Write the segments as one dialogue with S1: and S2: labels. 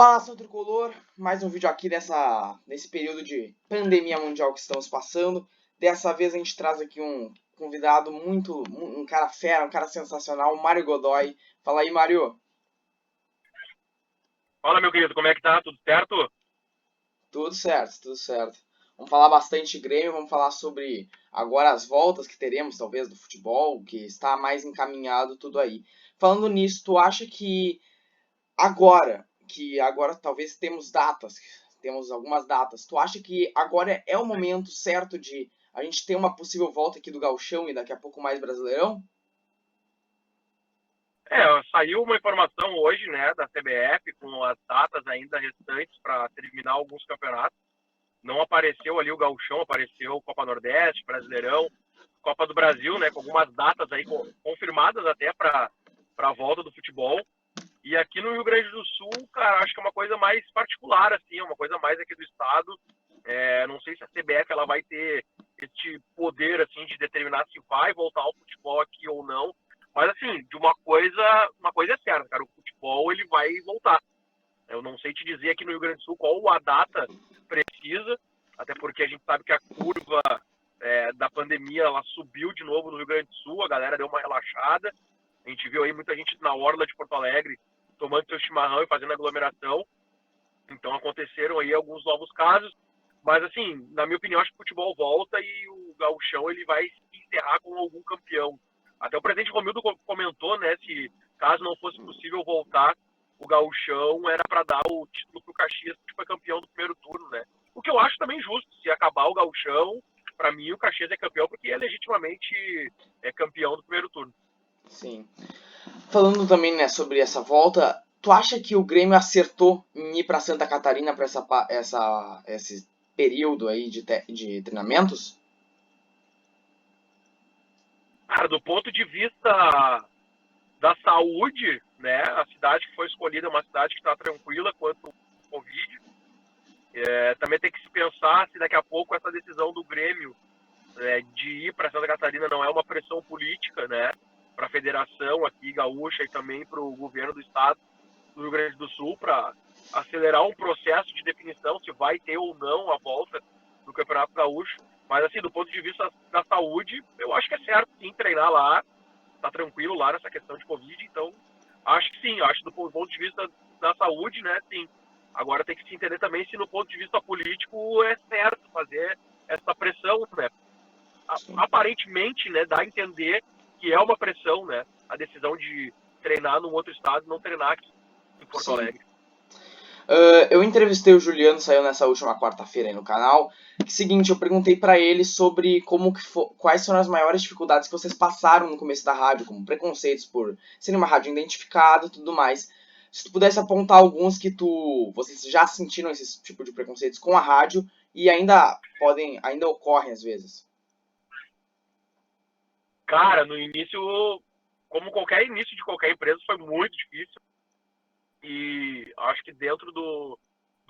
S1: Fala, seu tricolor! Mais um vídeo aqui nesse período de pandemia mundial que estamos passando. Dessa vez a gente traz aqui um convidado um cara fera, um cara sensacional, o Mário Godoy. Fala aí, Mário!
S2: Fala, meu querido, como é que tá? Tudo certo?
S1: Tudo certo, tudo certo. Vamos falar bastante de Grêmio, vamos falar sobre agora as voltas que teremos, talvez, do futebol, que está mais encaminhado tudo aí. Falando nisso, tu acha que agora talvez temos algumas datas. Tu acha que agora é o momento certo de a gente ter uma possível volta aqui do Gauchão e daqui a pouco mais Brasileirão?
S2: Saiu uma informação hoje, né, da CBF com as datas ainda restantes para terminar alguns campeonatos. Não apareceu ali o Gauchão, apareceu Copa Nordeste, Brasileirão, Copa do Brasil, né, com algumas datas aí confirmadas até para a volta do futebol. E aqui no Rio Grande do Sul, cara, acho que é uma coisa mais particular, assim, é uma coisa mais aqui do estado. Não sei se a CBF ela vai ter este poder, assim, de determinar se vai voltar ao futebol aqui ou não. Mas, assim, de uma coisa é certa, cara, o futebol ele vai voltar. Eu não sei te dizer aqui no Rio Grande do Sul qual a data precisa, até porque a gente sabe que a curva da pandemia ela subiu de novo no Rio Grande do Sul, a galera deu uma relaxada. A gente viu aí muita gente na orla de Porto Alegre tomando seu chimarrão e fazendo aglomeração. Então aconteceram aí alguns novos casos. Mas assim, na minha opinião, acho que o futebol volta e o gauchão ele vai se encerrar com algum campeão. Até o presidente Romildo comentou, né, se caso não fosse possível voltar, o gauchão era para dar o título pro Caxias, que foi campeão do primeiro turno, né? O que eu acho também justo, se acabar o gauchão, para mim o Caxias é campeão porque é legitimamente campeão do primeiro turno.
S1: Sim. Falando também, né, sobre essa volta, tu acha que o Grêmio acertou em ir para Santa Catarina para esse período aí de treinamentos?
S2: Cara, do ponto de vista da saúde, né, a cidade que foi escolhida é uma cidade que está tranquila quanto ao Covid. Também tem que se pensar se daqui a pouco essa decisão do Grêmio de ir para Santa Catarina não é uma pressão política, né, para a federação aqui gaúcha e também para o governo do estado do Rio Grande do Sul para acelerar um processo de definição se vai ter ou não a volta do Campeonato Gaúcho. Mas assim, do ponto de vista da saúde, eu acho que é certo sim treinar lá, tá tranquilo lá nessa questão de Covid, então acho que sim, acho que do ponto de vista da saúde, né, sim. Agora tem que se entender também se no ponto de vista político é certo fazer essa pressão, né?
S1: Sim.
S2: Aparentemente, né, dá a entender que é uma pressão, né, a decisão de treinar num outro estado e não treinar aqui em Porto
S1: Sim.
S2: Alegre.
S1: Eu entrevistei o Juliano, saiu nessa última quarta-feira aí no canal. Seguinte, eu perguntei pra ele sobre quais foram as maiores dificuldades que vocês passaram no começo da rádio, como preconceitos por ser uma rádio identificada e tudo mais. Se tu pudesse apontar alguns que vocês já sentiram esse tipo de preconceitos com a rádio e ainda ocorrem às vezes.
S2: Cara, no início, como qualquer início de qualquer empresa, foi muito difícil. E acho que dentro do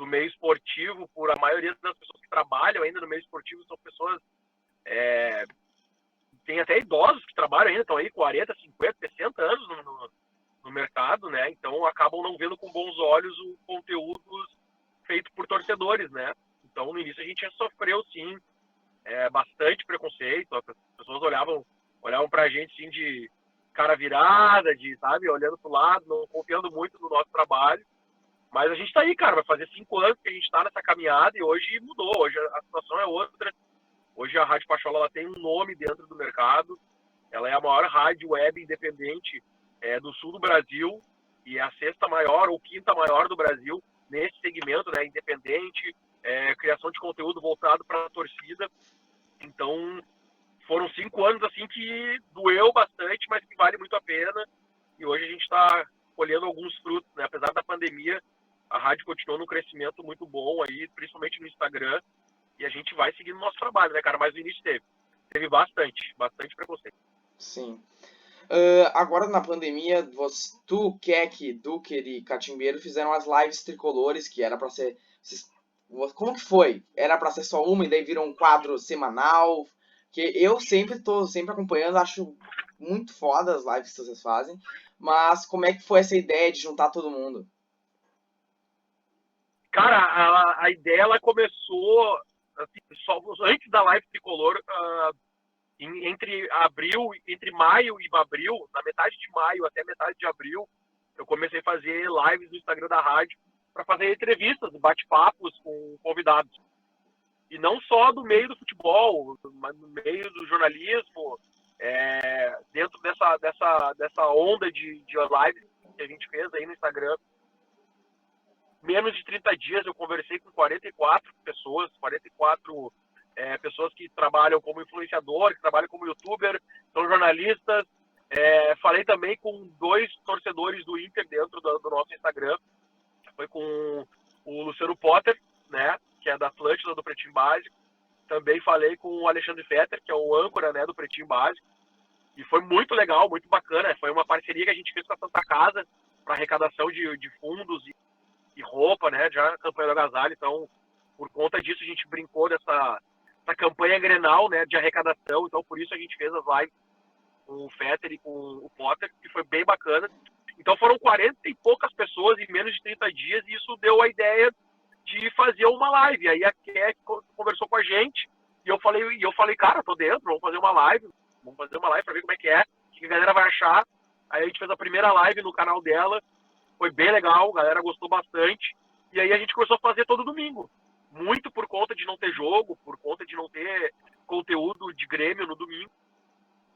S2: meio esportivo, por a maioria das pessoas que trabalham ainda no meio esportivo são pessoas. Tem até idosos que trabalham ainda, estão aí 40, 50, 60 anos no mercado, né? Então acabam não vendo com bons olhos o conteúdo feito por torcedores, né? Então no início a gente já sofreu sim bastante preconceito, as pessoas olhavam pra gente assim de cara virada, de, sabe, olhando pro lado, não confiando muito no nosso trabalho. Mas a gente tá aí, cara, vai fazer 5 anos que a gente tá nessa caminhada e hoje mudou, hoje a situação é outra. Hoje a Rádio Pachola ela tem um nome dentro do mercado, ela é a maior rádio web independente do sul do Brasil e é a sexta maior ou quinta maior do Brasil nesse segmento, né, independente, criação de conteúdo voltado para a torcida. Então, foram 5 anos assim que doeu bastante, mas que vale muito a pena. E hoje a gente está colhendo alguns frutos, né? Apesar da pandemia, a rádio continuou num crescimento muito bom aí, principalmente no Instagram. E a gente vai seguindo o nosso trabalho, né, cara? Mas no início teve bastante preconceito.
S1: Sim. Agora na pandemia, tu, Keck, Duker e Catimbeiro fizeram as lives tricolores, que era pra ser. Como que foi? Era pra ser só uma e daí virou um quadro semanal? Que eu tô sempre acompanhando, acho muito foda as lives que vocês fazem. Mas como é que foi essa ideia de juntar todo mundo?
S2: Cara, a ideia ela começou assim, só antes da live tricolor, entre maio e abril, na metade de maio até metade de abril, eu comecei a fazer lives no Instagram da rádio para fazer entrevistas, bate-papos com convidados. E não só do meio do futebol, mas no meio do jornalismo, dentro dessa onda de lives que a gente fez aí no Instagram. Menos de 30 dias eu conversei com 44 pessoas, 44 pessoas que trabalham como influenciador, que trabalham como youtuber, são jornalistas. Falei também com 2 torcedores do Inter dentro do nosso Instagram. Foi com o Luciano Potter, né, que é da Atlântida, do Pretinho Básico. Também falei com o Alexandre Fetter, que é o âncora, né, do Pretinho Básico. E foi muito legal, muito bacana. Foi uma parceria que a gente fez com a Santa Casa para arrecadação de fundos e roupa, né, já campanha do agasalho. Então, por conta disso, a gente brincou dessa campanha Grenal, né, de arrecadação. Então, por isso a gente fez as lives com o Fetter e com o Potter, que foi bem bacana. Então, foram 40 e poucas pessoas em menos de 30 dias, e isso deu a ideia de fazer uma live. Aí a Ké conversou com a gente, e eu falei, cara, tô dentro, vamos fazer uma live pra ver como é que é, o que a galera vai achar. Aí a gente fez a primeira live no canal dela, foi bem legal, a galera gostou bastante, e aí a gente começou a fazer todo domingo. Muito por conta de não ter jogo, por conta de não ter conteúdo de Grêmio no domingo.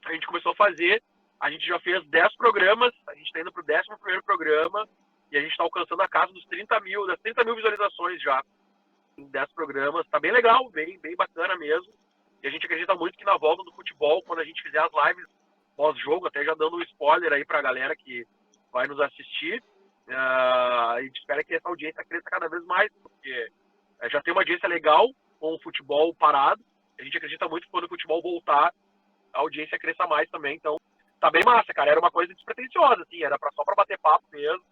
S2: A gente começou a fazer, a gente já fez 10 programas, a gente está indo pro 11º programa, e a gente está alcançando a casa das 30 mil visualizações já em 10 programas. Tá bem legal, bem bacana mesmo. E a gente acredita muito que na volta do futebol, quando a gente fizer as lives pós-jogo, até já dando um spoiler aí pra galera que vai nos assistir, a gente espera que essa audiência cresça cada vez mais, porque já tem uma audiência legal com o futebol parado. A gente acredita muito que quando o futebol voltar, a audiência cresça mais também. Então, tá bem massa, cara. Era uma coisa despretensiosa, assim, era só pra bater papo mesmo.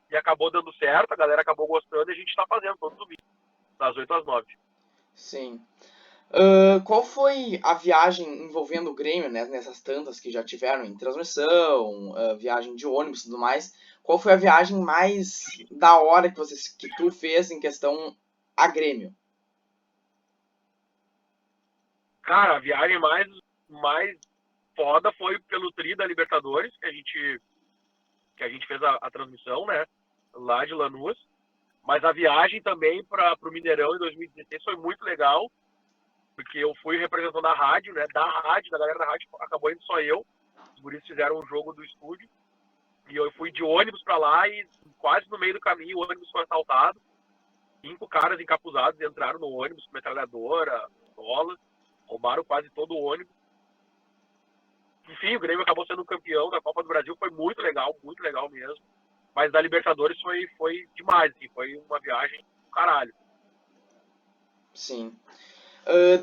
S2: E acabou dando certo, a galera acabou gostando, e a gente tá fazendo todo domingo, das 8 às 9.
S1: Sim. Qual foi a viagem envolvendo o Grêmio, né, nessas tantas que já tiveram em transmissão, viagem de ônibus e tudo mais? Qual foi a viagem mais da hora que tu fez em questão a Grêmio?
S2: Cara, a viagem mais foda foi pelo Tri da Libertadores, que a gente fez a transmissão, né, lá de Lanús. Mas a viagem também para o Mineirão em 2016 foi muito legal, porque eu fui representando a rádio, né, da galera da rádio, acabou indo só eu. Os guris fizeram um jogo do estúdio, e eu fui de ônibus para lá, e quase no meio do caminho o ônibus foi assaltado. 5 caras encapuzados entraram no ônibus com metralhadora, pistola, roubaram quase todo o ônibus. Enfim, o Grêmio acabou sendo campeão da Copa do Brasil, foi muito legal mesmo. Mas da Libertadores foi demais, assim, foi uma viagem do caralho.
S1: Sim.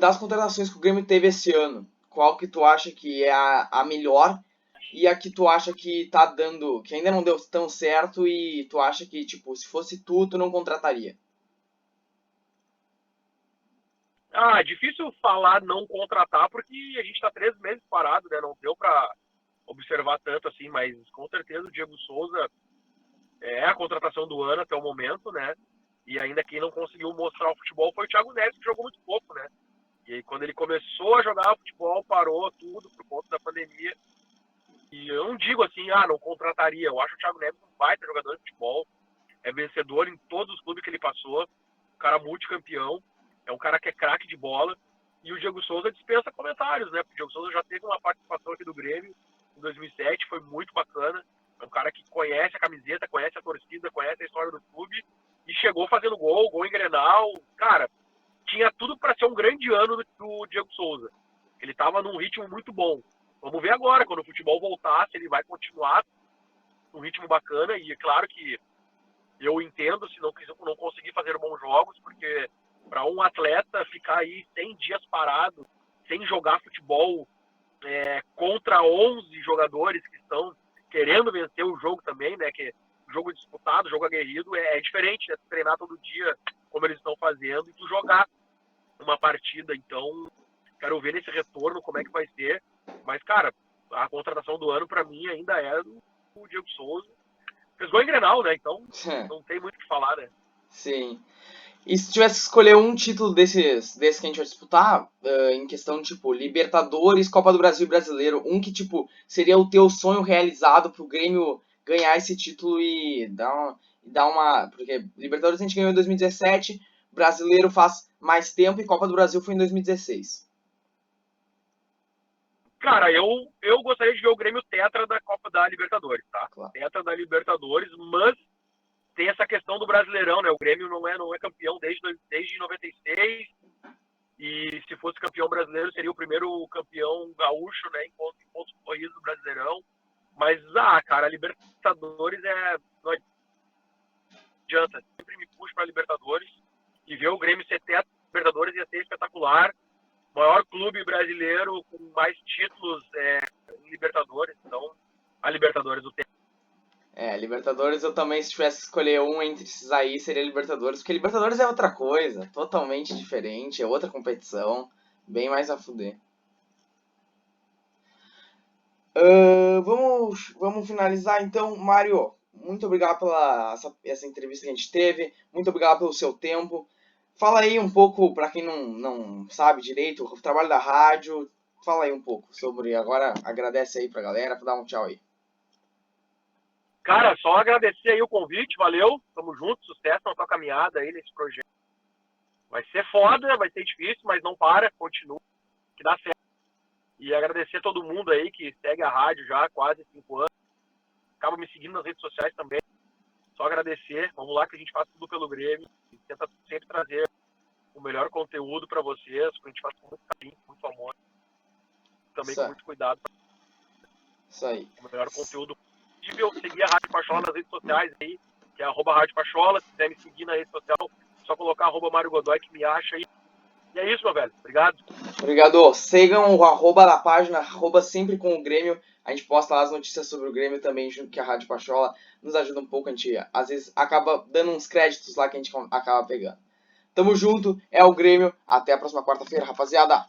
S1: Das contratações que o Grêmio teve esse ano, qual que tu acha que é a melhor e a que tu acha que tá dando, que ainda não deu tão certo e tu acha que, tipo, se fosse tu não contrataria?
S2: Difícil falar não contratar, porque a gente tá 3 meses parado, né? Não deu pra observar tanto assim, mas com certeza o Diego Souza é a contratação do ano até o momento, né? E ainda quem não conseguiu mostrar o futebol foi o Thiago Neves, que jogou muito pouco, né? E aí, quando ele começou a jogar futebol, parou tudo por conta da pandemia. E eu não digo assim, não contrataria. Eu acho o Thiago Neves um baita jogador de futebol. É vencedor em todos os clubes que ele passou. Um cara multicampeão. É um cara que é craque de bola. E o Diego Souza dispensa comentários, né? Porque o Diego Souza já teve uma participação aqui do Grêmio em 2007, foi muito bacana. É um cara que conhece a camiseta, conhece a torcida, conhece a história do clube. E chegou fazendo gol em Grenal. Cara, tinha tudo para ser um grande ano do Diego Souza. Ele estava num ritmo muito bom. Vamos ver agora, quando o futebol voltar, se ele vai continuar num ritmo bacana. E é claro que eu entendo se não conseguir fazer bons jogos, porque para um atleta ficar aí 100 dias parado, sem jogar futebol, contra 11 jogadores que estão querendo vencer o jogo também, né? Que jogo disputado, jogo aguerrido, é diferente, né? Treinar todo dia, como eles estão fazendo, e tu jogar uma partida. Então, quero ver nesse retorno como é que vai ser. Mas, cara, a contratação do ano, para mim, ainda é do Diego Souza. Fez gol em Grenal, né? Então, não tem muito o que falar, né?
S1: Sim. E se tivesse que escolher um título desses que a gente vai disputar, em questão, tipo, Libertadores, Copa do Brasil e Brasileiro, um que, tipo, seria o teu sonho realizado pro Grêmio ganhar esse título e dar uma... Porque Libertadores a gente ganhou em 2017, Brasileiro faz mais tempo e Copa do Brasil foi em 2016.
S2: Cara, eu gostaria de ver o Grêmio tetra da Copa da Libertadores, tá?
S1: Claro.
S2: Tetra da Libertadores, mas tem essa questão do Brasileirão, né? O Grêmio não é campeão desde 96, e se fosse campeão brasileiro seria o primeiro campeão gaúcho, né? Em pontos corridos do Brasileirão. Mas, cara, a Libertadores não adianta. Sempre me puxo pra Libertadores, e ver o Grêmio ser tetra da Libertadores ia ser espetacular. O maior clube brasileiro com mais títulos em Libertadores. Então, a Libertadores do tempo.
S1: Libertadores eu também, se tivesse que escolher um entre esses aí, seria Libertadores, porque Libertadores é outra coisa, totalmente diferente, é outra competição, bem mais a fuder. Vamos finalizar então, Mário. Muito obrigado pela essa entrevista que a gente teve, muito obrigado pelo seu tempo. Fala aí um pouco, para quem não sabe direito, o trabalho da rádio, fala aí um pouco sobre, agora agradece aí pra galera, dá um tchau aí.
S2: Cara, só agradecer aí o convite, valeu, tamo junto, sucesso na tua caminhada aí nesse projeto. Vai ser foda, vai ser difícil, mas não para, continua, que dá certo. E agradecer a todo mundo aí que segue a rádio já há quase 5 anos, acaba me seguindo nas redes sociais também. Só agradecer, vamos lá que a gente faz tudo pelo Grêmio e tenta sempre trazer o melhor conteúdo para vocês, que a gente faz com muito carinho, com muito amor, também com muito cuidado.
S1: Isso aí.
S2: O melhor conteúdo possível. Seguir a Rádio Pachola nas redes sociais aí, que é @Rádio Pachola. Se quiser me seguir na rede social, é só colocar @Mário Godoy que me acha aí. E é isso, meu velho. Obrigado.
S1: Obrigado. Sigam o arroba da página, arroba sempre com o Grêmio. A gente posta lá as notícias sobre o Grêmio também, junto com a Rádio Pachola. Nos ajuda um pouco, a gente às vezes acaba dando uns créditos lá que a gente acaba pegando. Tamo junto, é o Grêmio. Até a próxima quarta-feira, rapaziada.